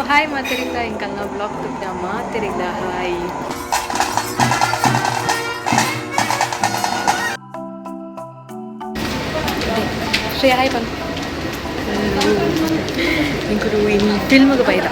hi ಮಾತಾಡಿಲ್ಲ ಹಿಂಗಲ್ಲ blog ತುಪ್ಪ ಮಾತಾಡಿಲ್ಲ ಹಾಯ್ ಶ್ರೇಯ ಹಾಯ್ ಬಂದು ఇంకొకరు ఈ ఫిల్మ్కి బయట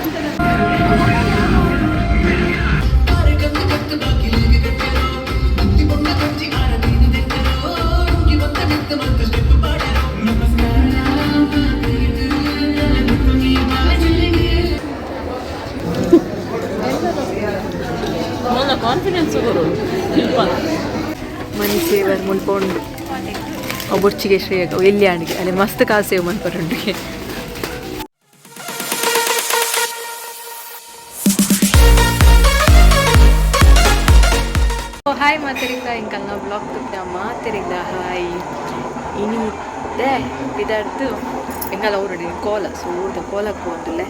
ಕಾನ್ಫಿಡೆನ್ಸ್ ಮನಿ ಸೇವರ್ ಮುನ್ಪೊಂಡು ಬೊಚ್ಚಿಗೆ ಶ್ರೇಯಗ ಎಲ್ಲಿ ಆಣಿಗೆ ಅಲ್ಲಿ ಮಸ್ತ್ ಕಾಸು ಸೇವ್ ಮನ್ಪರುಂಡಿಗೆ ಹಾಯ್ ಮಾತಾಡಿಲ್ಲ ಹಿಂಗಲ್ಲ ಬ್ಲಾಗ್ ತುಪ್ಪ ಮಾತಾಡಿಲ್ಲ ಹಾಯ್ ಇನಿ ಇದ್ದೆ ಇದಾರ್ದು ಹೆಂಗಲ್ಲ ಅವ್ರಡಿ ಕೋಲ ಸೂರ್ದ ಕೋಲಕ್ಕೆ ಹೋದಿಲ್ಲ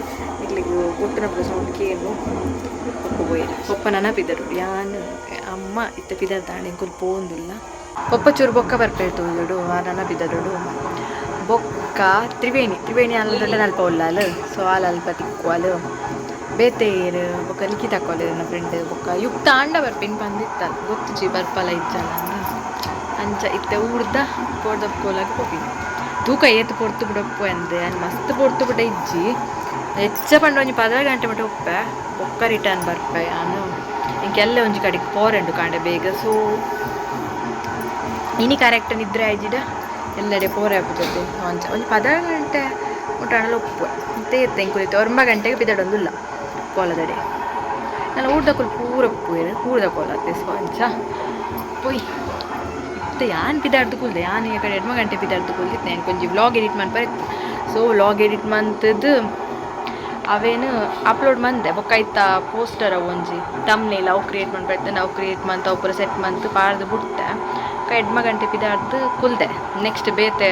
ಇಲ್ಲಿಗೆ ಕೊಟ್ಟಿನ ಸೌಂಡ್ ಕೇಳು ಹೋಗಿ ಪಪ್ಪ ನೆನಪಿದ್ದರು ಯಾನು ಅಮ್ಮ ಇತ್ತ ಪಿದರ್ ದಾಣಿ ಇಂಕೊಲ್ ಪೋಂದಿಲ್ಲ ಪಪ್ಪ ಚೂರು ಬೊಕ್ಕ ಬರ್ಪೇಳ್ತೋಡು ಆ ನೆನಪಿದ್ದಡು ಬೊಕ್ಕ ತ್ರಿವೇಣಿ ಅಲ್ಲ ಅಲ್ಪ ಉಳ್ಳಾಲ ಸೊ ಹಾಲು ಅಲ್ಪ ತಿಕ್ಕೋಲು ಬೇತೇರು ಬೊಕ್ಕ ಲಿಕ್ಕಿ ತಕ್ಕೋಲೆ ನನ್ನ ಫ್ರೆಂಡ್ ಬೊಕ್ಕ ಯುಕ್ತ ಅಂಡ ಬರ್ಪೇನು ಬಂದಿತ್ತ ಗೊತ್ತು ಬರ್ಪಲ್ಲ ಇಜ್ಜಲ್ಲ ಅಂಚ ಇತ್ತ ಊಡ್ದ ಪೋಡ್ದಪ್ಪ ಕೋಲಾಗ ಹೋಗಿನಿ ತೂಕ ಏತು ಪೊರ್ತು ಬಿಡಪ್ಪು ಅಂದೆ ಅಲ್ಲಿ ಮಸ್ತ್ ಪೊರ್ತು ಬಿಟ್ಟ ಇಜ್ಜಿ ಹೆಚ್ಚ ಪಂಡ ಒಂಜಿ 10 ಗಂಟೆ ಮಟ್ಟ ಉಪ್ಪೆ ಬೊಕ್ಕ ರಿಟರ್ನ್ ಬರ್ಪೆ ನಾನು ಇಂಕೆಲ್ಲ ಒಂಜಿ ಕಡೆಗೆ ಪೋರೆಂಡು ಕಾಂಡೆ ಬೇಗ ಸೊ ಇನಿ ಕರೆಕ್ಟ್ ನಿದ್ರೆ ಆಯ್ಜಿಡ ಎಲ್ಲೆಡೆ ಪೋರೆ ಆಗ್ಬಿಟ್ಟದ್ದು ಅಂಚ ಒಂದು 10 ಗಂಟೆ ಊಟಣಲ್ಲ ಉಪ್ಪು ಮತ್ತೆ ಇತ್ತೆ ಇಂಕುಲಿತ್ತು 9 ಗಂಟೆಗೆ ಬಿದ್ದಾಡೊಂದಿಲ್ಲ ಕೋಲದಡೆ ನಾನು ಊಟದ ಕೋಲ್ ಪೂರ ಪೂರದ ಕೋಲ ಅತ್ತೆಸು ಅಂಚ ಪೊಯ್ ಇತ್ತೆ ಯಾನ್ ಪಿದಾಡ್ದು ಕೂಲ್ದೆ ಯಾನ್ ಈ ಕಡೆ 2 ಗಂಟೆ ಪಿದಾಡ್ದು ಕೂಲ್ದಿತ್ತು ನಾನು ಕೊಂಚ ವ್ಲಾಗ್ ಎಡಿಟ್ ಮಾಡ್ಬಾರಿತ್ತು ಸೊ ವ್ಲಾಗ್ ಎಡಿಟ್ ಮಂತದ್ದು ಅವೇನು ಅಪ್ಲೋಡ್ ಮಂದೆ ಬೊಕ್ಕಾಯ್ತ ಪೋಸ್ಟರ್ ಒಂಜಿ ತಮ್ನೇಲ್ ಅವು ಕ್ರಿಯೇಟ್ ಮಾಡ್ಬಾರ್ದು ನಾವು ಕ್ರಿಯೇಟ್ ಮಂತ್ ಅವು ಪೂರ ಸೆಟ್ ಮಂತ್ ಪಾಡ್ದು ಬಿಟ್ಟೆ 2 ಗಂಟೆ ಪಿದಾಡ್ದು ಕುಲ್ದೆ ನೆಕ್ಸ್ಟ್ ಬೇತೆ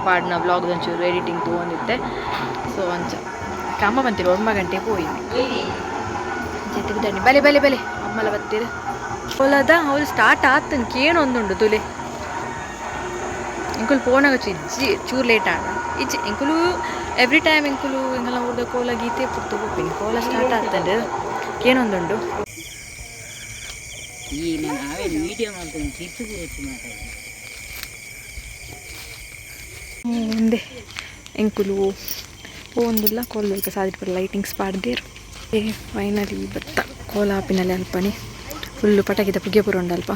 ಪಾಡ್ನ ವ್ಲಾಗ್ ಒಂಚೂರು ಎಡಿಟಿಂಗ್ ತೊಗೊಂಡಿದ್ದೆ ಸೊ ಅಂಚ ಅಮ್ಮ ಬಂತೀರಿ 9 ಗಂಟೆಗೆ ಹೋಯ್ನಿ ಜೊತೆ ಬಿದ್ದಾಡಿ ಬಲೆ ಅಮ್ಮಲ ಬತ್ತೀರಿ ಹೊಲದ ಅವ್ರು ಸ್ಟಾರ್ಟ್ ಆತನ್ ಕೇನೊಂದುಂಡು ತುಲೆ ಇಂಕುಲು ಪೋನಾಗ ಇಜ್ಜಿ ಚೂರು ಲೇಟ್ ಆಡ ಇಜ್ಜಿ ಇಂಕುಲು ಎವ್ರಿ ಟೈಮ್ ಇಂಕುಲು ಹಿಂಗೆಲ್ಲ ಊರ್ದ ಕೋಲ ಗೀತೆ ಪುರ್ತು ಹೋಗ್ತೀನಿ ಕೋಲ ಸ್ಟಾರ್ಟ್ ಆಗ್ತದೆ ಏನೊಂದುಂಡು ಒಂದೇ ಎಂಕುಲು ಒಂದಿಲ್ಲ ಕೋಲ ಸಾಧಿಟ್ ಬರ ಲೈಟಿಂಗ್ಸ್ ಪಾಡ್ದೇರು ಫೈನಲಿ ಬತ್ತ ಕೋಲ ಆಪಿನಲ್ಲಿ ಅಲ್ಪನಿ ಫುಲ್ಲು ಪಟಾಕಿದ ಪುಗ್ಗೆ ಪುರ ಉಂಡಲ್ಪ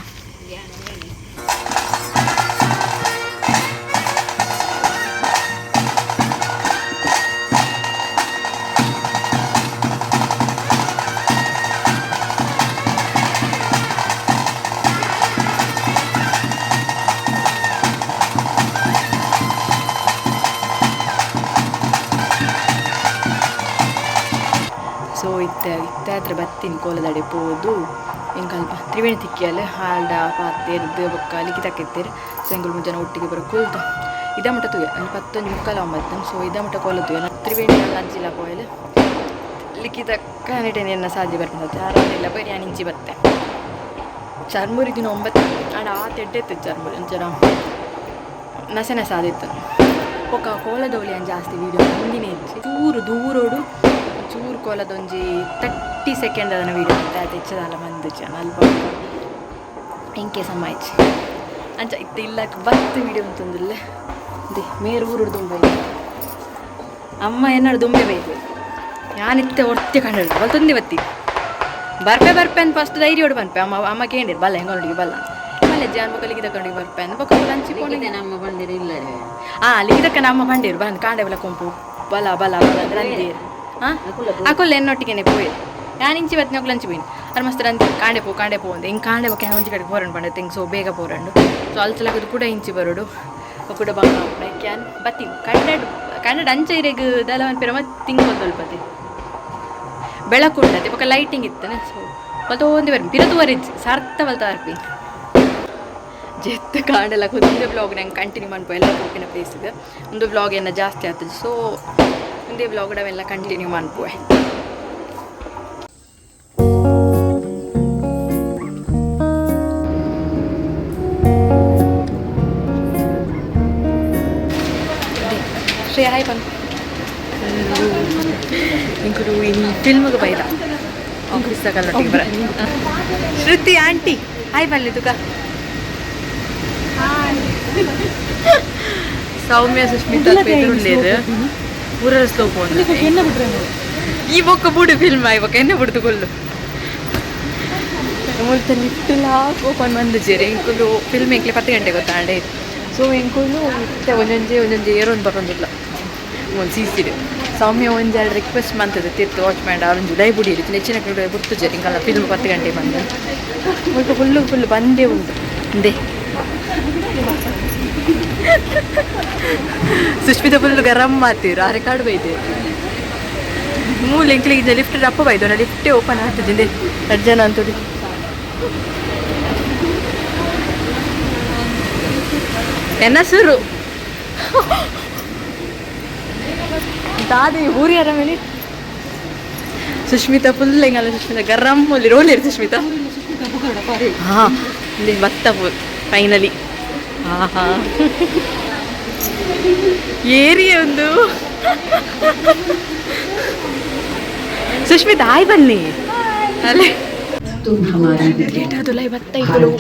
ಸೊ ಇತ್ತೆ ಹತ್ರ ಬರ್ತೀನಿ ಕೋಲದಡೆ ಪೋದು ಎಂಕಲ್ಪ ತ್ರಿವೇಣಿ ತಿಕ್ಕಿಯಲ್ಲಿ ಹಾಲ್ಡ ಪಾತೆರ್ದು ಬೊಕ್ಕ ಲಿಕ್ಕಿ ತಕ್ಕಿತ್ತೇರು ಸೊ ಎಂಕುಲು ಮುಂಜಾನೆ ಒಟ್ಟಿಗೆ ಬರೋ ಕೂಲ್ತು ಇದ ಮಟ್ಟ ತುಗೆ ಅಲ್ಲಿ 10:45 ಸೊ ಇದ ಮಟ್ಟ ಕೋಲ ತುಗೆ ತ್ರಿವೇಣಿ ಅಜ್ಜಿಲ್ಲ ಪೋಯಲು ಲಿಕ್ಕಿ ತಕ್ಕ ನೆಟೇನೆ ಎನ್ನ ಸಾಧ್ಯ ಬರ್ತದೆ ಆರಾಮಿಲ್ಲ ಬರೀ ನಾನು ಇಂಚಿ ಬತ್ತೆ ಚರ್ಮುರಿ ದಿನ 9 ಆಡ ಆ ತೆಡ್ಡೆತ್ತು ಚರ್ಮುರಿ ಒಂಚರ ನಸೆ ಸಾದಿತ್ತು ಒಕ್ಕ ಕೋಲದವಳಿ ಅಂತ ಜಾಸ್ತಿ ವೀಡಿಯೋ ಮುಂದಿನ ಇಜ್ಜಿ ಚೂರು ದೂರೋಡು ಚೂರು ಕೋಲದೊಂಜಿ 30 ಸೆಕೆಂಡ್ ಅದನ್ನು ವೀಡಿಯೋ ಅಂತ ಅದು ಹೆಚ್ಚದಲ್ಲ ಬಂದಿಚ್ಚ ಅಲ್ಪ ಇಂಕೆ ಸಮಾಯ್ಚಿ ಅಂಚ ಇತ್ತು ಇಲ್ಲಕ್ಕೆ ಬತ್ತು ವೀಡಿಯೋ ಅಂತಂದಿಲ್ಲ ಅದೇ ಮೇರು ಊರು ದುಂಬೆ ಅಮ್ಮ ಏನಾಡು ದುಂಬೆ ಬೇಕು ಯಾನಿತ್ತೆ ಹೊರ್ತೆ ಕಂಡು ಬಲ್ ತಂದೆ ಬತ್ತಿ ಬರ್ಪೆ ಅಂತ ಫಸ್ಟ್ ಧೈರ್ಯ ಹೊಡು ಬಂದ್ಪೆ ಅಮ್ಮ ಕೇಳಿರು ಬಲ್ಲ ಹೆಂಗೊಳಿಗೆ ಬಲ್ಲ ಆಮೇಲೆ ಜಾನ್ ಬೊಕ್ಕಲಿಗೆ ತಗೊಂಡಿಗೆ ಬರ್ಪೆ ಅಂತ ಬೊಕ್ಕ ಹಂಚಿಕೊಂಡಿದ್ದೆ ನಮ್ಮ ಬಂದಿರು ಇಲ್ಲ ಅಲ್ಲಿ ಇದಕ್ಕೆ ನಮ್ಮ ಬಂದಿರು ಬಂದು ಕಾಂಡೆ ಬಲ ಕೊಂಪು ಬಲ ಅಂದ್ರೆ ಅಂದಿರು ಹಾಕೊಲ್ಲ ಎನ್ನೊಟ್ಟಿಗೆ ಪೋಯಿ ನಾನು ಇಂಚಿ ಬತ್ತಿ ಹೋಗಿ ಲಂಚ್ ಬೀನಿ ಅದು ಮಸ್ತ್ ರಂತಿ ಕಾಂಡೆ ಪೋ ಅಂತ ಹಿಂಗೆ ಕಾಂಡೆ ಬೊಕ್ಕ ಒಂಚಿ ಕಡೆ ಪೋರಂಡು ಬಂಡೆ ತಿಂಗ್ ಸೊ ಬೇಗ ಪೋರಂಡು ಸೊ ಅಲ್ಚಲಕ್ಕದು ಕೂಡ ಇಂಚಿ ಬರೋಡು ಕೂಡ ಬಂಗ ಕ್ಯಾನ್ ಬತ್ತಿ ಕನ್ನಡ ಅಂಚ ಇರೆಗ್ ದಲವನ್ ಪೇರ ಮತ್ತೆ ತಿಂಗ್ ಸ್ವಲ್ಪತಿ ಬೆಳಕು ಉಂಟತಿ ಬೊಕ್ಕ ಲೈಟಿಂಗ್ ಇತ್ತಾನೆ ಸೊ ಬಲ್ತ ಒಂದು ಬರ್ಪಿ ಪಿರತುವರಿಜ್ಜಿ ಸಾರ್ಥ ಬಲ್ತ ಬರ್ಪಿ ಜೆತ್ತು ಕಾಂಡೆಲ್ಲ ಒಂದೇ ಬ್ಲಾಗ್ ನಂಗೆ ಕಂಟಿನ್ಯೂ ಮಾಡ್ಬೋ ಎಲ್ಲ ಹೋಗಿನ ಪ್ಲೇಸಿಗೆ ಒಂದು ಬ್ಲಾಗ್ ಏನ ಜಾಸ್ತಿ ಆಗ್ತದೆ ಸೊ ಒಂದೇ ಬ್ಲಾಗ್ ಅವೆಲ್ಲ ಕಂಟಿನ್ಯೂ ಮಾಡ್ಬೋವೆ ಶ್ರೇಯ ಹಾಯ್ ಬಂದು ಎಂಕುಲು ಇನ್ನು ಫಿಲ್ಮ್ಗೆ ಬೈದ ಆಫೀಸ್ ತಗೊಳ್ಳೊಟ್ಟಿಗೆ ಬರ ಶ್ರುತಿ ಆಂಟಿ ಹಾಯ್ ಬಲ್ಲಿ ತುಕ ಸೌಮ್ಯ ಸುಷ್ಮಿತಾ ಪೇರುಳ್ಳೇದು ಊರ ಸ್ಲೋ ಪೋನ್ ಈ ಬೊಕ್ಕ ಬುಡು ಫಿಲ್ಮ್ ಇವಾಗ ಎನ್ನ ಬಿಡ್ತು ಕೊಲ್ಲು ಮುಲ್ತ ಲಿಫ್ಟ್ ಲಾಕ್ ಓಪನ್ ಬಂದಿದ್ದೀರಿ ಎಂಕುಲು ಫಿಲ್ಮ್ ಎಂಕ್ಲೆ 10 ಗಂಟೆಗೆ ಗೊತ್ತಾಂಡೆ ಸೊ ಎಂಕುಲು ಇತ್ತೆ ಒಂದೊಂಜೆ ಏರೊಂದು ಬರೋದಿಲ್ಲ ಒಂದು ಸೀಸಿಡು ಸೌಮ್ಯ ಒಂದೆರಡು ರಿಕ್ವೆಸ್ಟ್ ಮಾಡ್ತದೆ ತಿರ್ತು ವಾಚ್ ಮಾಡಿ ಅವ್ರೊಂದು ಜುಲೈ ಬುಡಿರಿ ನೆಚ್ಚಿನ ಕಡೆ ಬಿಡ್ತುಜರಿ ಹಿಂಗಲ್ಲ ಫಿಲ್ಮ್ 10 ಗಂಟೆಗೆ ಬಂದು ಮುಲ್ಪ ಫುಲ್ಲು ಬಂದೇ ಉಂಟು ಅಂದೆ ಸುಷ್ಮಿತಾ ಫುಲ್ಲು ಗರಂ ಮಾತೀರು ಆ ರೆಕಾರ್ಡ್ ಬೈದೆ ಮೂಲೆ ಎಂಕ್ಲಿಗೆ ಲಿಫ್ಟ್ ಅಪ್ಪ ಬೈದು ನಾ ಲಿಫ್ಟೇ ಓಪನ್ ಆಗ್ತದೆ 2 ಜನ ಅಂತೋಡಿ ಎನ್ನ ಸುರು ದಾದಿ ಊರಿಯಾರ ಮೇಲೆ ಸುಷ್ಮಿತಾ ಫುಲ್ ಹೆಂಗಲ್ಲ ಸುಷ್ಮಿತಾ ಗರಂ ಅಲ್ಲಿ ರೋಲ್ ಇರು ಸುಷ್ಮಿತಾ ಹಾಂ ಇಲ್ಲಿ ಭತ್ತ ಫುಲ್ ಫೈನಲಿ ಹಾ ಏರಿಯ ಒಂದು ಸುಷ್ಮಿತಾ ಹಾಯ್ ಬನ್ನಿ ಅಲ್ಲೇ ತುಲೈ ಭತ್ತ ಇಕ್ಕಲು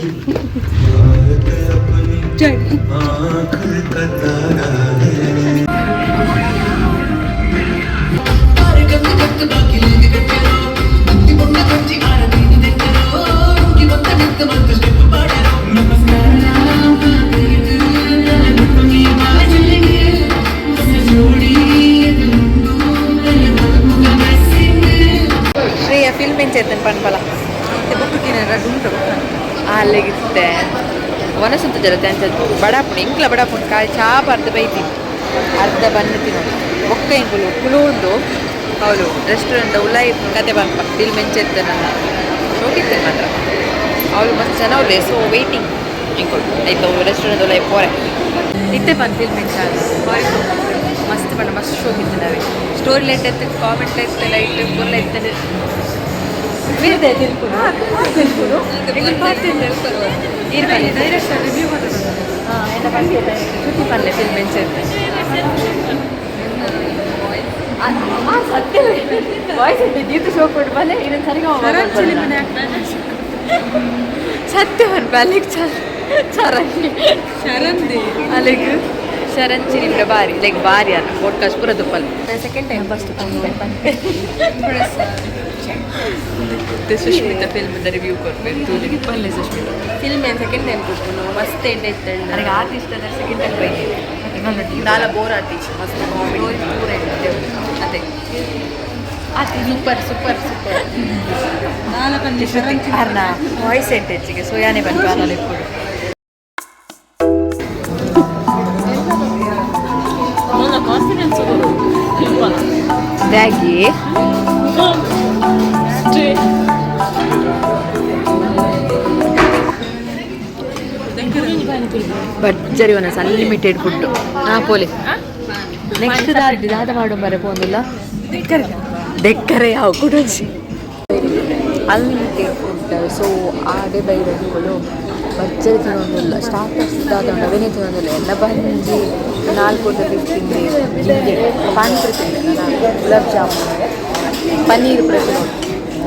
ಶ್ರೇಯ ಫಿಲ್ಮ್ ಏನ್ ಚೇತನ್ ಪನ್ಪಲ ಬುಕ್ ಉಂಟು ಅಲ್ಲಿಗಿತ್ತೆ ಒನಸಂತ ಜರತೆ ಅಂತ ಬಡಾಪುಣ ಇಂಕ್ಲ ಬಡಾಪುಣ ಕಾಯಿ ಚಾಪ ಅರ್ಧ ಬೈತೀನಿ ಅರ್ಧ ಬನ್ನು ತಿನ್ನೋದು ಒಕ್ಕ ಇಂಕುಲು ಕುಳು ಉಂಡು ಅವಳು ರೆಸ್ಟೋರೆಂಟ್ ಉಲಾಯಿ ಕತೆ ಬಂಪ ಫಿಲ್ಮ್ ಎಂಚೆತ್ತನ ನೋಡಿದ್ದೇನೆ ಮಾತ್ರ ಅವಳು ಮಸ್ತ್ ಚೆನ್ನಾವೇ ಸೊ ವೇಟಿಂಗ್ ಇಂಕುಲು ಆಯ್ತು ರೆಸ್ಟೋರೆಂಟ್ ಉಲಾಯಿ ಪೋರೆ ಇತ್ತೆ ಬಂದು ಫಿಲ್ಮ್ ಎಂಚ ಮಸ್ತ್ ಬಣ್ಣ ಮಸ್ತ್ ಶೋಕ್ ಇತ್ತಿದ್ದಾವೆ ಸ್ಟೋರಿ ಲೈಟ್ ಎತ್ತು ಕಾಮೆಂಟ್ ಎತ್ತು ಲೈಟ್ ಫುಲ್ ಎತ್ತದೆ ಬೇರೆ ತಿಳ್ಕೊಂಡು ರಿವ್ಯೂ ಮಾಡೋದು ಶುದ್ಧಿ ಪಲ್ಲೆ ಫಿಲ್ಮ್ ಎಂಚೆತ್ತೆ ಸತ್ಯವೇ ವಾಯ್ಸ್ ಇಟ್ಟು ಗೀತು ಶೋ ಕೊಟ್ಟು ಬಲ್ಲೆ ಇದನ್ನು ಸರಿಗ ಸತ್ಯವನ್ ಬಾಲಿಗೆ ಶರಂದಿ ಅಲ್ಲಿಗೆ ಶರಂಚಿ ನಿಮ್ಗೆ ಬಾರಿ ಲೈಕ್ ಬಾರಿ ಅಲ್ಲ ಪೋಡ್ಕಾಸ್ಟ್ ಪೂರ ದುಪ್ಪಲ್ ಸೆಕೆಂಡ್ ಟೈಮ್ ಫಸ್ಟ್ ಸುಷ್ಮಿತಾ ಫಿಲ್ಮ್ದ ರಿವ್ಯೂ ಕೊಡ್ಬೇಕು ಪಲ್ಲೆ ಸುಷ್ಮಿತಾ ಫಿಲ್ಮ್ ಏನು ಸೆಕೆಂಡ್ ಟೈಮ್ ಕೊಟ್ಟು ಮಸ್ತ್ ಎಂಡ್ ಇತ್ತು ನನಗೆ ಆರ್ಟಿಸ್ಟ್ ಅಂದರೆ ಸೆಕೆಂಡ್ ಟೈಮ್ ಬೈತೀನಿ ನಾಲ ಬೋರ್ ಆರ್ಟಿಸ್ಟ್ ಮಸ್ತ್ ಪೂರ ಅದೇ ಆತಿ ಸೂಪರ್ ಸೂಪರ್ ಸೂಪರ್ ನಾಲ ಬಂದು ಅರ್ನ ವಾಯ್ಸ್ ಎಂಟ್ ಹೆಚ್ಚಿಗೆ ಸೋಯಾನೆ ಬಂದು ಕಾಲಲ್ಲಿ ಇಟ್ಕೊಂಡು ಬ್ಯಾಗಿ ಭರ್ಜರಿ ಒನಸ್ ಅನ್ಲಿಮಿಟೆಡ್ ಫುಡ್ ಪೋಲಿ ನೆಕ್ಸ್ಟ್ ದಾದ ಮಾಡೋ ಬರ ಪೋಂದಿಲ್ಲ ಡೆಕ್ಕರೆ ಯಾವ ಕುಡಸಿ ಅನ್ಲಿಮಿಟೆಡ್ ಫುಡ್ ಸೊ ಆಡೆ ಬೈರಗಳು ಭರ್ಜರಿ ತಿನ್ನೋದಿಲ್ಲ ಸ್ಟಾರ್ಟರ್ಸ್ ದಾದ ಅವನೇ ತಿನ್ನೋದಿಲ್ಲ ಎಲ್ಲ ಬಂದು 4 ತಿಂದೆ ಪಾನಿಪುರಿ ತಿಂದೆ ನಾನು ಗುಲಾಬ್ ಜಾಮೂನ್ ಪನ್ನೀರ್ ಪ್ರಶ್ನೆ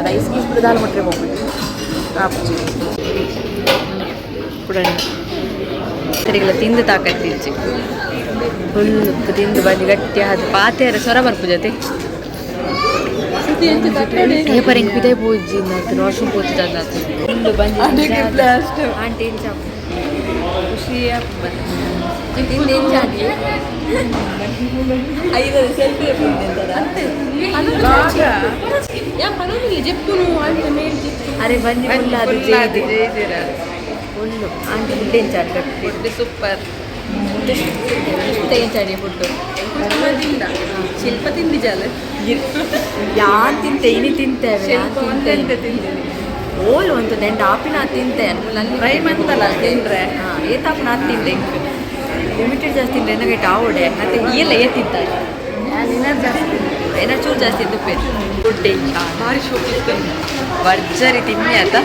ರೈಸ್ ಗೀಸ್ ದಾಲ್ ಮಟ್ರೆ ಹೋಗ್ಬಿಟ್ಟು ಕೂಡ ಸರಿಗೆಲ್ಲ ತಿಂದು ತಾಕತ್ತಿಚ್ಚಿ ಫುಲ್ ತಿಂದು ಬಂದು ಗಟ್ಟಿ ಅದು ಪಾತೆಯರ ಸ್ವರ ಬರ್ಪು ಜೊತೆ ಪೇಪರ್ ಹೆಂಗೆ ಬಿದೆ ಪೂಜಿ ವಾಶ್ರೂಮ್ ಪೋತಿದ್ದ ಫುಲ್ಲು ಬಂದು ಆಂಟಿ ಖುಷಿಯ ಅರೆ ಬಂದು ಫುಲ್ಲು ಆಂಟಿ ಫುಡ್ ಎಂಚಾಡಿ ಫುಡ್ ಸೂಪರ್ ಎಂಚಾಡಿ ಫುಡ್ಡು ಶಿಲ್ಪ ತಿಂದಿಜಾಲ ಯಾನ್ ತಿಂತೆ ಇನಿ ತಿಂತೇವೆ ಓಲು ಅಂತ ನೆಂಡು ಆಪಿನ ತಿಂತೆ ಫ್ರೈ ಮಂತಲ್ಲ ತಿಂದ್ರೆ ಏತಾಪನ ತಿಂದೆ ಲಿಮಿಟೆಡ್ ಜಾಸ್ತಿ ತಿಂದ್ರೆ ಏನಾಗೈತೆ ಆವಡೆ ಮತ್ತೆ ಎಲ್ಲ ತಿಂತಾರೆ ಏನಾರು ಚೂರು ಜಾಸ್ತಿ ತುಪ್ಪೆ ಫುಡ್ ಭಾರಿ ಶೋಕಿತ್ತು ಭರ್ಜರಿ ತಿನ್ನಿ ಆತ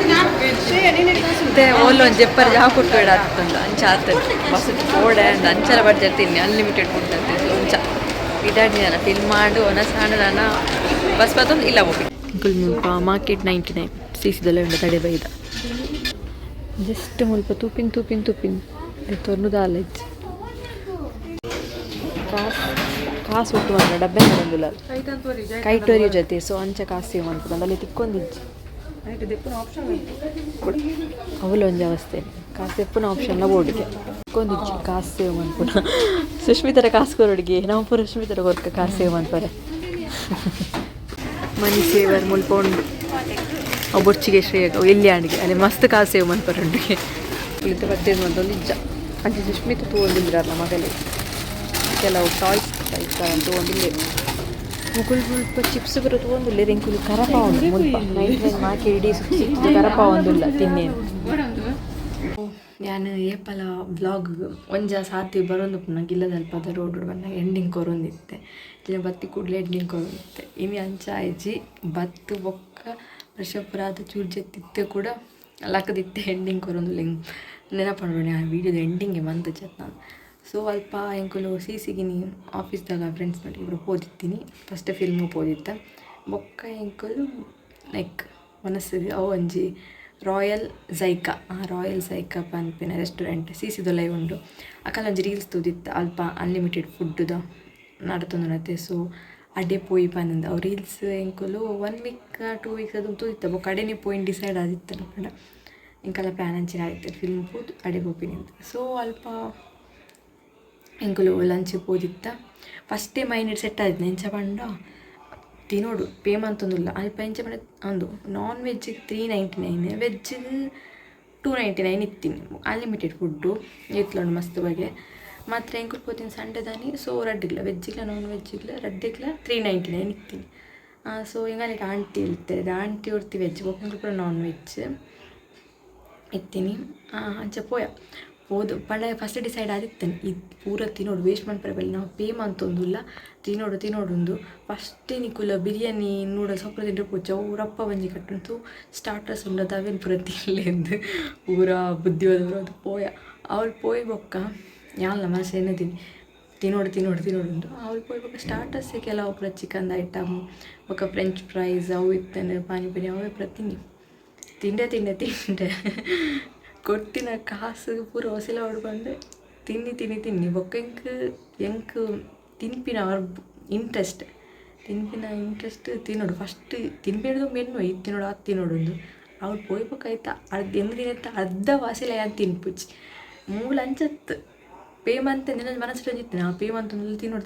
ಮತ್ತೆ ಓಲ್ ಒಂದು ಜೆಪ್ಪರ್ ಜಾ ಕೊಟ್ಟು ಆಗ್ತಂದು ಅಂಚ ಆಗ್ತದೆ ಮಸ್ತ್ ಕೋಡೆ ಅಂತ ಅಂಚಲ ಭರ್ಜರಿ ತಿನ್ನಿ ಅನ್ಲಿಮಿಟೆಡ್ ಫುಡ್ ಅಂತ ಅಂಚ ಇದಾಡಿ ನಾನು ಫಿಲ್ ಮಾಡು ಒನ ಸಾಣ ನಾನು ಬಸ್ ಬರ್ತೊಂದು ಇಲ್ಲ ಹೋಗಿ ಅಂಕುಲ್ ಮುಲ್ಪ ಮಾರ್ಕೆಟ್ 99 ಸೀಸಿದಲ್ಲ ಉಂಡು ತಡೆ ಬೈದ ಜಸ್ಟ್ ಮುಲ್ಪ ತೂಪಿನ್ ತೊರ್ನುದ ಅಲೆಜ್ ಕಾಸು ಒಟ್ಟು ಬಂದ ಡಬ್ಬೆ ಬಂದಿಲ್ಲ ಕೈಟೋರಿ ಜೊತೆ ಸೊ ಅಂಚ ಕಾಸು ಸೇವ್ ಅನ್ಕೊಂಡು ಅಲ್ಲಿ ತಿಕ್ಕೊಂದಿಜ್ಜಿ ಅವಳು ಒಂಜಿ ಅವಸ್ಥೆ ಕಾಸು ಎಪ್ಪುನ ಆಪ್ಷನ್ಲ ಬೋರ್ಡಿಗೆ ತಿಕ್ಕೊಂದಿಜ್ಜಿ ಕಾಸು ಸೇವ್ ಅನ್ಪುನ ಸುಷ್ಮಿತರ ಕಾಸು ಕೊರೊಡಿಗೆ ನಾವು ಪೂರ ಸುಷ್ಮಿತರ ಕೊರ್ಕ ಕಾಸು ಸೇವ್ ಅನ್ಪರೆ ಮನಿ ಸೇವರ್ ಮುಲ್ಪ ಉಂಡು ಅವು ಬೊಚ್ಚಿಗೆ ಶ್ರೇಯಗ ಎಲ್ಲಿ ಆಂಡಿಗೆ ಅಲ್ಲಿ ಮಸ್ತ್ ಕಾಸು ಸೇವ್ ಅನ್ಪರೆ ಉಂಡಿಗೆ ಇಲ್ಲಿಂದ ಬರ್ತೇನೆ ಒಂದು ನಿಜ ಅಂಚೆ ಸುಷ್ಮಿತ ತಗೊಂಡಿದ್ರಲ್ಲ ಮಗಲಿ ಕೆಲವು ಟಾಯ್ಸ್ ತೊಗೊಂಡಿಲ್ಲ ಮುಗುಳು ಮುಲ್ಪ ಚಿಪ್ಸ್ ಬರೋ ತೊಗೊಂಡಿಲ್ಲ ರೆಂಕುಲು ಕರಪ ಉಂಟು ಮುಲ್ಪ ನೈಟ್ ಮಾಕೆ ಇಡೀ ಸಿಕ್ಕಿದ್ದು ಕರಪ ಒಂದಿಲ್ಲ ತಿನ್ನೇನು ನಾನು ಏಪಲ ಬ್ಲಾಗ್ ಒಂಜ ಸಾತಿ ಬರೋದು ನಂಗೆ ಇಲ್ಲದಲ್ಪ ರೋಡ್ ಬಂದಾಗ ಎಂಡಿಂಗ್ ಕೊರೊಂದಿತ್ತೆ ಇಲ್ಲ ಬತ್ತಿ ಕೂಡಲೇ ಎಂಡಿಂಗ್ ಕೊರೊಂದಿತ್ತೆ ಇನ್ನು ಅಂಚ ಆಯ್ಜಿ ಬತ್ತು ಬೊಕ್ಕ ವರ್ಷಪುರಾದ ಚೂರು ಜೆತ್ತಿತ್ತೆ ಕೂಡ ಲಕ್ಕದಿತ್ತೆ ಎಂಡಿಂಗ್ ಕೊರೊಂದಿಲ್ಲ ಹಿಂಗೆ ನೆನಪಂಡ್ರೆ ಆ ವೀಡಿಯೋದ ಎಂಡಿಂಗ್ಗೆ ಮಂತ್ ಜತ್ ನಾನು ಸೊ ಅಲ್ಪ ಎಂಕುಲು ಸಿಸಿಗಿನಿ ಆಫೀಸ್ದಾಗ ಫ್ರೆಂಡ್ಸ್ ನೋಡಿ ಇಬ್ಬರು ಓದಿತ್ತೀನಿ ಫಸ್ಟ್ ಫಿಲ್ಮು ಓದಿತ್ತ ಬೊಕ್ಕ ಎಂಕುಲು ಲೈಕ್ ಮನಸ್ಸಿಗೆ ಅವು ಒಂಜಿ ರಾಯಲ್ ಝೈಕಾ ಪನ್ಪಿನ ರೆಸ್ಟೋರೆಂಟ್ ಸಿಸಿದು ಲೈವ್ ಉಂಡು ಅಕಲ್ ಒಂಜಿ ರೀಲ್ಸ್ ತೂದಿತ್ತ ಅಲ್ಪ ಅನ್ಲಿಮಿಟೆಡ್ ಫುಡ್ಡುದ ನಡತೊಂದುನತ್ತೆ ಸೊ ಅಡೆ ಪೋಯಿ ಪಂದ ಅವು ರೀಲ್ಸ್ ಎಂಕುಲು 1 ವೀಕ್ 2 ವೀಕ್ಸ್ ಅದು ತೂದಿತ್ತ ಬೊಕ್ಕ ಅಡೆನೇ ಪೋಯಿ ಡಿಸೈಡ್ ಆದಿತ್ತ ನೋಡ ಎಂಕಲ್ಲ ಪ್ಲ್ಯಾನ್ ಹಂಚಿನ ಆದಿತ್ತು ಫಿಲ್ಮ್ ಪೋದು ಅಡೆ ಪೋಪಿನಿಂದ ಸೊ ಅಲ್ಪ ಎಂಕುಲು ಲಂಚ್ ಪೋದಿತ್ತ ಫಸ್ಟೇ ಮೈಂಡ್ ಸೆಟ್ ಆದಿತ್ತು ನೆಂಚ ಪಂಡ ತಿನ್ನೋಡು ಪೇಮೆಂಟ್ ಒಂದಿಲ್ಲ ಅಲ್ಪ ಎಂಚ ಪಂಡ ಒಂದು ನಾನ್ ವೆಜ್ಜಿಗೆ 399 ವೆಜ್ಜಿಗೆ 299 ಇತ್ತೀನಿ ಅನ್ಲಿಮಿಟೆಡ್ ಫುಡ್ಡು ಇತ್ಲೊಂಡು ಮಸ್ತ್ ಬಗೆ ಮಾತ್ರ ಎಂಕುಲು ಪೋತೀನಿ ಸಂಡೆ ದಾನಿ ಸೊ ರಡ್ಡಿಗ್ಲ ವೆಜ್ಜಿಗ್ಲ ನಾನ್ ವೆಜ್ಜಿಗ್ಲ ರಡ್ಡಿಗ್ಲ 399 ಇತ್ತೀನಿ ಸೊ ಹಿಂಗೆ ಆಂಟಿ ಇರ್ತಾರೆ ಆಂಟಿ ಹೊರ್ತಿ ವೆಜ್ ಎಂಕುಲು ಕೂಡ ನಾನ್ ವೆಜ್ ಇತ್ತೀನಿ ಅಂಚ ಹೋದು ಪಂಡ ಫಸ್ಟ್ ಡಿಸೈಡ್ ಆದಿತ್ತೇನೆ ಇದು ಪೂರ ತಿನ್ನೋಡು ವೇಸ್ಟ್ ಮಾಡ್ಪರಬಲ್ಲ ನಾವು ಪೇಮೆಂಟ್ ಒಂದಿಲ್ಲ ತಿನ್ನೋಡು ಫಸ್ಟೇ ನಿಕ್ಕುಲ ಬಿರಿಯಾನಿ ನೂಡಲ್ಸ್ ಸೊಪ್ಪು ತಿಂದ್ರೆ ಪೂಜ ಊರಪ್ಪ ಬಂಜಿ ಕಟ್ಟುಂಟು ಸ್ಟಾರ್ಟರ್ಸ್ ಉಂಡದು ಅವೇನು ಪೂರ ತಿನ್ಲೇಂದು ಊರ ಬುದ್ಧಿವಾದವರು ಅದು ಅವ್ರು ಪೋಯ್ ಬೊಕ್ಕ ಯಾವಲ್ಲ ಮನಸ್ಸು ಏನದೀನಿ ತಿನ್ನೋಡು ಉಂಟು ಅವ್ರು ಪೋಯ್ ಬೊಕ್ಕ ಸ್ಟಾರ್ಟರ್ಸೇ ಕೆಲವು ಪೂರ ಚಿಕನ್ ಐಟಮ್ ಬೊಕ್ಕ ಫ್ರೆಂಚ್ ಫ್ರೈಸ್ ಅವು ಇತ್ತಂದ್ರೆ ಪಾನಿಪುರಿ ಅವೇ ಪೂರ ತಿಂಡೆ ಕೊಟ್ಟಿನ ಕಾಸು ಪೂರ ಹೊಸಲ ಹೊಡ್ಬಂದು ತಿನ್ನಿ ಬೊಕ್ಕ ಎಂಕ್ ತಿನ್ಪಿನ ಇಂಟ್ರೆಸ್ಟ್ ತಿನ್ನೋಡು ಫಸ್ಟ್ ತಿನ್ಬೇಡ್ದು ಮೆನ್ನು ಇದು ತಿನ್ನೋಡು ಅದು ತಿನ್ನೋಡು ಒಂದು ಅವ್ರು ಪೋಯ್ ಬೊಕ್ಕ ಆಯ್ತಾ ಎಂದಿನತ್ತ ಅರ್ಧ ವಾಸಿಲ ಯಾರು ತಿನ್ಪುಚ್ಚಿ ಮೂಲ ಅಂಚತ್ತು ಪೇಮೆಂಟ್ ನಿನ್ನ ಮನಸ್ಸು ರಂಜಿತ್ತು ನಾವು ಪೇಮೆಂಟ್ ತಿನ್ನೋಡು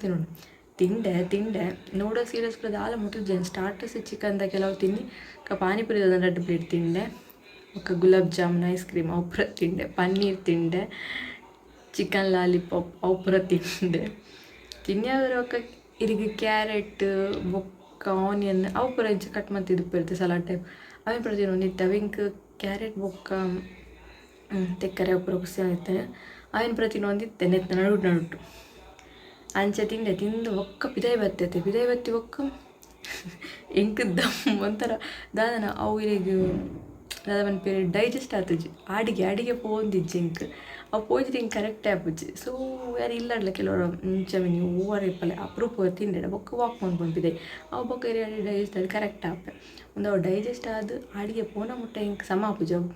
ತಿಂಡೆ ನೂಡಲ್ಸ್ ಗೀಡಲ್ಸ್ ಕೂಡ ದಾಲ ಮುಟ್ಟಿದ್ದೇನೆ ಸ್ಟಾರ್ಟರ್ಸ್ ಚಿಕನ್ದ ಕೆಲವು ತಿನ್ನಿ ಪಾನಿಪುರಿ 2 ಪ್ಲೇಟ್ ತಿಂಡೆ ఒక ಗುಲಾಬ್ ಜಾಮೂನ್ ಐಸ್ ಕ್ರೀಮ್ ಅವಪುರ ತಿಂಡೆ ಪನ್ನೀರ್ ತಿಂಡೆ ಚಿಕನ್ ಲಾಲಿಪಾಪ್ ಅವಪುರ ತಿನ್ಯಾವ್ರ ಒಕ್ಕ ಇರಿಗೆ ಕ್ಯಾರೆಟ್ ಬೊಕ್ಕ ಆನಿಯನ್ ಅವಪುರ ಇಂಚ ಕಟ್ ಮತ್ತು ಇದು ಬರುತ್ತೆ ಸಲಾಡ್ ಟೈಪ್ ಅವೇನು ಪುರ ತಿನ್ನೊಂದಿತ್ತು ಅವಿಂಕ್ ಕ್ಯಾರೆಟ್ ಬೊಕ್ಕ ತೆಕ್ಕರೆ ಅವಪುರ ಕುಸಿತಾನೆ ಅವೇನು ಪುರ ತಿನ್ನೊಂದಿತ್ತೆ ನೆತ್ತ ನಡುಟು ಅಂಚೆ ತಿಂದು ಒಕ್ಕ ಪಿದಾಯಿ ಬತ್ತಿ ಒಕ್ಕ ಎಂಕ್ ದಮ್ ಒಂಥರ ದಾದನ ಅವು ಇರಿಗೆ ದಾದವನ್ ಪೇರು ಡೈಜೆಸ್ಟ್ ಆತುಜಿ ಆಡಿಗೆ ಪೋಂದಿಜ್ಜಿ ಎಂಕ್ ಅವು ಪೋಯ್ದು ಹಿಂಗೆ ಕರೆಕ್ಟ್ ಆಪುಜಿ ಸೊ ಯಾರು ಇಲ್ಲಾಡ್ಲ ಕೆಲವರು ಮುಂಚೆ ನೀವು ಓವರ್ ಇಪ್ಪಲ್ಲ ಅಪ್ರೂಪ ತಿಂಡೆ ಬೊಕ್ಕ ವಾಕ್ ಮಾಡ್ಕೊಂಡ್ಬಿದೆ ಅವು ಬೊಕ್ಕ ಡೈಜೆಸ್ಟ್ ಅದು ಕರೆಕ್ಟ್ ಆಪೆ ಒಂದು ಅವು ಡೈಜೆಸ್ಟ್ ಆದ ಆಡಿಗೆ ಪೋನ ಮುಟ್ಟ ಹಿಂಗೆ ಸಮ ಆಪುಜಿ ಅವು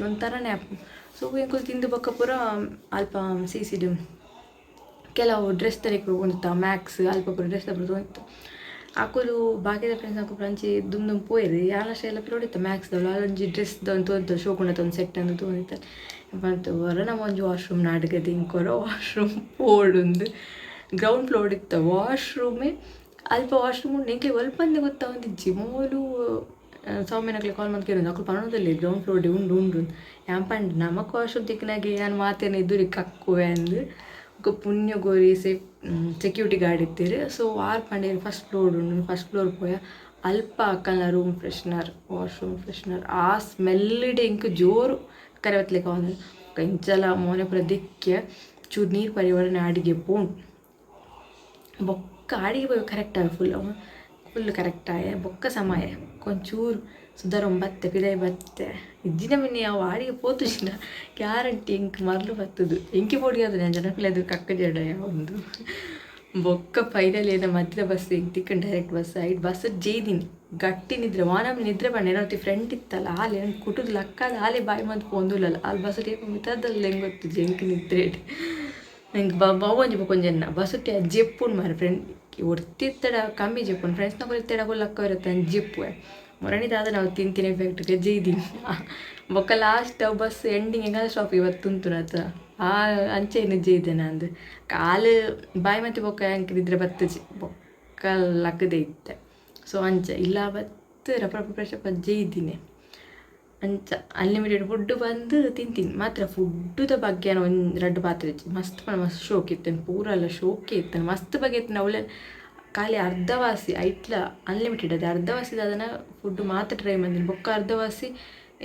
ಒಂಥರನೇ ಆಪು ಸೊ ಎಂಕುಲು ತಿಂದು ಬೊಕ್ಕ ಪೂರ ಅಲ್ಪ ಸಿಸಿಡು ಕೆಲವು ಡ್ರೆಸ್ ತರಕ್ಕೆ ಬಂದಿತ್ತು ಮ್ಯಾಕ್ಸ್ ಅಲ್ಪ ಪೂರ ಡ್ರೆಸ್ ತೊಗೊಂಡಿತ್ತು ಆಕುಲು ಬಾಕಿದ ಫ್ರೆಂಡ್ಸ್ ಹಾಕು ಫ್ರಂಚಿ ದುಮ್ ಪೋಯ್ರಿ ಯಾರಷ್ಟ ಎಲ್ಲ ಪಿರೋಡಿತ್ತು ಮ್ಯಾಕ್ಸ್ದವಳು ಅಲ್ಲೊಂಜಿ ಡ್ರೆಸ್ ತೊಗೊಂಡು ಶೋಕೊಂಡತ್ತ ಒಂದು ಸೆಟ್ ಅಂದು ತೊಗೊಂಡಿತ್ತು ಬಂತು ಹೊರ ನಮ್ಮ ಒಂಜಿ ವಾಶ್ರೂಮ್ ನಾಟಕದ ಹಿಂಕೊರ ವಾಶ್ರೂಮ್ ಪೋಡುಂದು ಗ್ರೌಂಡ್ ಫ್ಲೋರ್ ಇತ್ತು ವಾಶ್ರೂಮೇ ಅಲ್ಪ ವಾಶ್ರೂಮ್ ಉಂಡು ಎಂಕ್ಲೆ ಒಲ್ಪಂದೆ ಗೊತ್ತಾ ಒಂದಿಜ್ಜಿ ಮೂಲು ಸೌಮ್ಯನಕ್ಲೆ ಕಾಲ್ ಮಾಡಿ ಕೇಳಿದ್ದು ಅಕ್ಕಳು ಪಣದಲ್ಲಿ ಗ್ರೌಂಡ್ ಫ್ಲೋರ್ಡಿ ಉಂಡು ಯಾಂಪಂಡು ನಮಕ್ ವಾಶ್ರೂಮ್ ತಿಕ್ಕನಾಗಿ ನಾನು ಮಾತೇನೆ ಇದ್ದುರಿ ಕಕ್ಕುವೆ ಅಂದು ಪುಣ್ಯ ಗೋರಿ ಸೆಕ್ಯೂರಿಟಿ ಗಾರ್ಡ್ ಇತ್ತೀರಿ ಸೊ ಆರು ಪಂಡೆ ಫಸ್ಟ್ ಫ್ಲೋರ್ ಪೋಯ ಅಲ್ಪ ಅಕ್ಕನ ರೂಮ್ ಫ್ರೆಶ್ನರ್ ವಾಶ್ರೂಮ್ ಫ್ರೆಶ್ನರ್ ಆ ಸ್ಮೆಲ್ಲಿಡೆ ಇಂಕ್ ಜೋರು ಕರೆವತ್ಲಿಕ್ಕೆ ಅವನು ಇಂಚಲ ಮೋನೆ ಪುರ ದಿಕ್ಕೆ ಚೂರು ನೀರು ಪರಿವರ್ಣೆ ಅಡಿಗೆ ಪೋಂಡು ಬೊಕ್ಕ ಅಡಿಗೆ ಪೋಯ್ ಕರೆಕ್ಟ್ ಆಗ ಫುಲ್ ಕರೆಕ್ಟ್ ಆಯ ಬೊಕ್ಕ ಸಮಯ ಕೊಂಚೂರು ಸುಧಾರ ಬತ್ತೆ ಪಿದಾಯಿ ಬತ್ತೆ ಇದ್ದಿನ ಮಿನ್ನಿ ಅವು ಆಡಿಗೆ ಪೋತುಜಿನ ಗ್ಯಾರಂಟಿ ಇಂಕ್ ಮರಲು ಬತ್ತದು ಎಂಕಿ ಪೊಡಿ ಅದು ನಾನು ಜನಕ್ಲೆ ಅದು ಕಕ್ಕ ಜಡ ಒಂದು ಬೊಕ್ಕ ಫೈನಲ್ ಏನ ಮಧ್ಯದ ಬಸ್ ತಿಕ್ಕಂಡು ಡೈರೆಕ್ಟ್ ಬಸ್ ಜೇದಿನಿ ಗಟ್ಟಿ ನಿದ್ರೆ ವಾನಮ್ ನಿದ್ರೆ ಬಣ್ಣ ಏನೋ ಫ್ರೆಂಡ್ ಇತ್ತಲ್ಲ ಆಲೆ ನಂಗೆ ಕುಟುದು ಲಕ್ಕದ ಆಲೆ ಬಾಯಿ ಮಂತ್ ಪೋಂದುಲ್ಲಲ್ಲ ಅಲ್ಲಿ ಬಸ್ ಟೇಪ ಮಿತದಲ್ಲಿ ಹೆಂಗೆ ಗೊತ್ತು ಜಂಕ್ ನಿದ್ರೆ ನಂಗೆ ಬಾವಂಜಿ ಕೊಂಜನ್ನ ಬಸ್ ಟೇ ಜೆಪ್ಪುನ್ ಮಾರ ಫ್ರೆಂಡ್ ಒಡ್ತಿತ್ತಡ ಕಮ್ಮಿ ಜೆಪ್ಪುನ್ ಫ್ರೆಂಡ್ಸ್ನ ಕೊಲ್ತೆಡ ಲಕ್ಕ ಇರುತ್ತೆ ಜೆಪ್ಪು ಮೊರಣಿದಾದ ನಾವು ತಿಂತೀನಿ ಎಫೆಕ್ಟ್ಗೆ ಜೈದಿನಿ ಬೊಕ್ಕ ಲಾಸ್ಟ್ ಬಸ್ ಎಂಡಿಂಗ್ ಹೆಂಗಾದ್ರೆ ಸ್ಟಾಪ್ ಇವತ್ತು ತುಂತುನತ್ತ ಆ ಅಂಚೆ ಏನು ಜೈದೆ ನಂದು ಕಾಲು ಬಾಯಿ ಮತ್ತೆ ಬೊಕ್ಕ ಹೆಂಗಿದ್ರೆ ಬತ್ತಜಿ ಬೊಕ್ಕ ಲಕ್ಕದೇ ಇತ್ತೆ ಸೊ ಅಂಚ ಇಲ್ಲ ಬತ್ತು ರಪ್ಪ ಪ್ರಶ್ನೆ ಜೈದಿನಿ ಅಂಚ ಅನ್ಲಿಮಿಟೆಡ್ ಫುಡ್ ಬಂದು ತಿಂತೀನಿ ಮಾತ್ರ ಫುಡ್ಡುದ ಬಗ್ಗೆ ಒಂದು ರಡ್ಡು ಪಾತ್ರೆ ಮಸ್ತ್ ಮಸ್ತ್ ಶೋಕ್ ಇತ್ತೇನೆ ಪೂರ ಎಲ್ಲ ಶೋಕೇ ಇತ್ತಾನೆ ಮಸ್ತ್ ಬಗ್ಗೆ ಇತ್ತು ಅವಳೆ ಖಾಲಿ ಅರ್ಧವಾಸಿ ಐಟ್ಲ ಅನ್ಲಿಮಿಟೆಡ್ ಅದು ಅರ್ಧವಾಸಿದ ಅದನ್ನು ಫುಡ್ ಮಾತ್ರ ಟ್ರೈ ಮಾಡಿದ್ದೀನಿ ಬೊಕ್ಕ ಅರ್ಧವಾಸಿ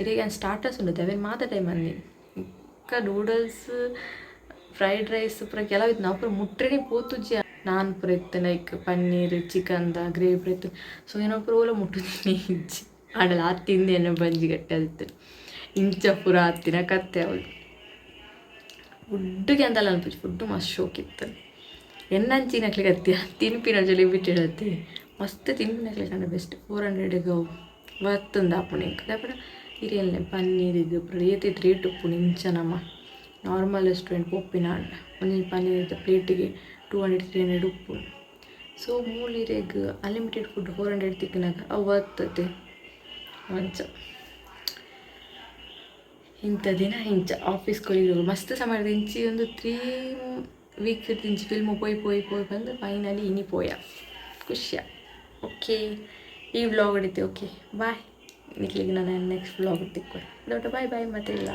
ಇದೀಗ ಸ್ಟಾರ್ಟರ್ಸ್ ಉಂಟು ಅವೇ ಮಾತ್ರ ಟ್ರೈ ಮಾಡಿದ್ದೀನಿ ಬೊಕ್ಕ ನೂಡಲ್ಸ್ ಫ್ರೈಡ್ ರೈಸ್ ಪೂರ ಕೆಲವಿತ್ತು ನಾವು ಪೂರ ಮುಟ್ರೆನೇ ಪೋತುಜಿ ನಾನು ಪೂರ ಇತ್ತು ಲೈಕ್ ಪನ್ನೀರ್ ಚಿಕನ್ದ ಗ್ರೇವಿ ಪೂರ ಇತ್ತು ಸೊ ಏನೋ ಪೂರ ಓಲ ಮುಟ್ಟುದಿನಿ ಇಜ್ಜಿ ಆಡಲ್ಲ ಆ ತಿಂದೇನೋ ಬಂಜಿ ಗಟ್ಟೆ ಅದಿತ್ತು ಇಂಚ ಪೂರ ಹತ್ತಿನ ಕತ್ತೆ ಅವಳು ಫುಡ್ಡುಗೆ ಅಂತಲ್ಲ ಅನ್ಪುಜಿ ಫುಡ್ಡು ಮಸ್ತ್ ಶೋಕಿತ್ತು ಎನ್ನಂಚಿನಕ್ಲಿಗೆ ಹತ್ತಿ ತಿನ್ಪಿನ ಜೊಲಿ ಬಿಟ್ಟಿಡತ್ತೆ ಮಸ್ತ್ ತಿನ್ಪಿನಕ್ಲಿಗೆ ಕಂಡ ಬೆಸ್ಟ್ 400 ಬತ್ತೊಂದು ಆಪುಣಿ ಅದಾಪಡ ಹಿರಿಯಲ್ಲೇ ಪನ್ನೀರಿಗೆ ಪ್ರಿಯತೆ ರೇಟ್ ಉಪ್ಪುಣಿ ಇಂಚನಮ್ಮ ನಾರ್ಮಲ್ ರೆಸ್ಟೋರೆಂಟ್ ಪೊಪ್ಪಿನ ಒಂದು ಪನ್ನೀರ್ ಪ್ಲೇಟಿಗೆ 200-300 ಉಪ್ಪು ಸೊ ಮೂಲಿರೆಗ್ ಅನ್ಲಿಮಿಟೆಡ್ ಫುಡ್ 400 ತಿಕ್ಕಿನಾಗ ಅವು ಬರ್ತದೆ ಮಂಚ ಇಂಥ ದಿನ ಇಂಚ ಆಫೀಸ್ ಕೊಲಿಗಳು ಮಸ್ತ್ ಸಮಯದ ಇಂಚಿ ಒಂದು 3 ವೀಕ್ ಇಂಚಿ ಫಿಲ್ಮು ಪೋಯ್ ಬಂದು ಫೈನಲಿ ಇನಿ ಪೋಯ ಖುಷಿಯ ಓಕೆ ಈ ವ್ಲಾಗ್ ಹೊಡಿತೆ ಓಕೆ ಬಾಯ್ ನಿಕ್ಲಿಗೆ ನಾನು ನೆಕ್ಸ್ಟ್ ವ್ಲಾಗ್ ತಿಕ್ಕೊಳ್ಳಿ ದೊಡ್ಡ ಬಾಯ್ ಮತ್ತೆ ಇಲ್ಲ